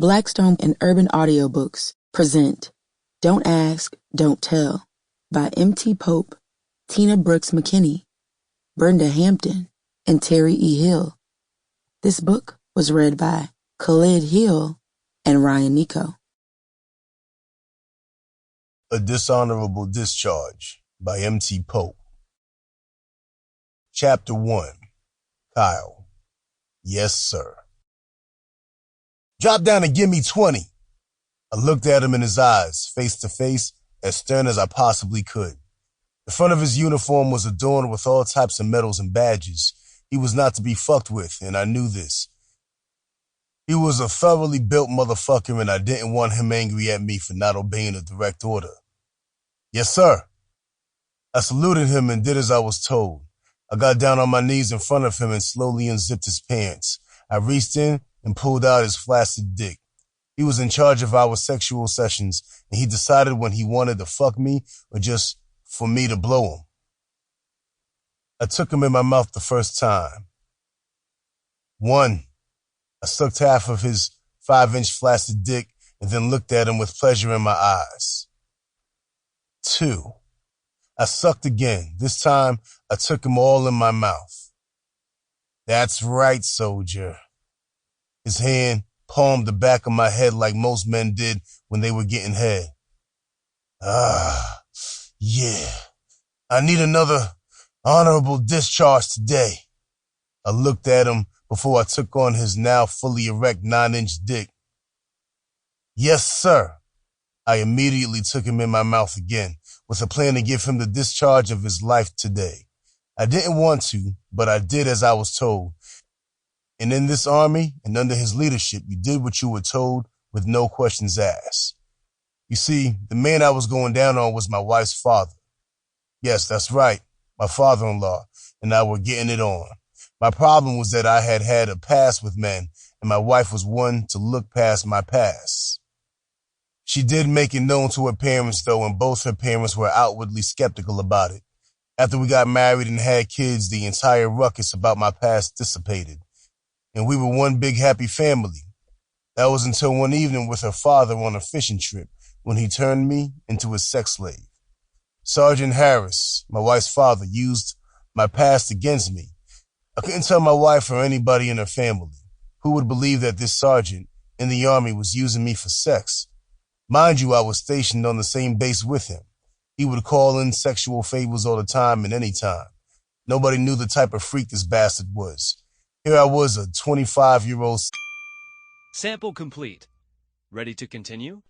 Blackstone and Urban Audiobooks present Don't Ask, Don't Tell by M.T. Pope, Tina Brooks McKinney, Brenda Hampton, and Terry E. Hill. This book was read by Khalid Hill and Rhyan Neco. A Dishonorable Discharge by M.T. Pope. Chapter 1. Kyle. Yes, sir. Drop down and give me 20. I looked at him in his eyes, face to face, as stern as I possibly could. The front of his uniform was adorned with all types of medals and badges. He was not to be fucked with, and I knew this. He was a thoroughly built motherfucker, and I didn't want him angry at me for not obeying a direct order. Yes, sir. I saluted him and did as I was told. I got down on my knees in front of him and slowly unzipped his pants. I reached in and pulled out his flaccid dick. He was in charge of our sexual sessions, and he decided when he wanted to fuck me or just for me to blow him. I took him in my mouth the first time. 1. I sucked half of his 5-inch flaccid dick and then looked at him with pleasure in my eyes. 2. I sucked again. This time, I took him all in my mouth. That's right, soldier. His hand palmed the back of my head like most men did when they were getting head. Yeah. I need another honorable discharge today. I looked at him before I took on his now fully erect 9-inch dick. Yes, sir. I immediately took him in my mouth again, with a plan to give him the discharge of his life today. I didn't want to, but I did as I was told. And in this army, and under his leadership, you did what you were told with no questions asked. You see, the man I was going down on was my wife's father. Yes, that's right, my father-in-law, and I were getting it on. My problem was that I had had a past with men, and my wife was one to look past my past. She did make it known to her parents, though, and both her parents were outwardly skeptical about it. After we got married and had kids, the entire ruckus about my past dissipated, and we were one big happy family. That was until one evening with her father on a fishing trip when he turned me into his sex slave. Sergeant Harris, my wife's father, used my past against me. I couldn't tell my wife or anybody in her family. Who would believe that this sergeant in the army was using me for sex? Mind you, I was stationed on the same base with him. He would call in sexual favors all the time and any time. Nobody knew the type of freak this bastard was. Here I was, a 25-year-old... Sample complete. Ready to continue?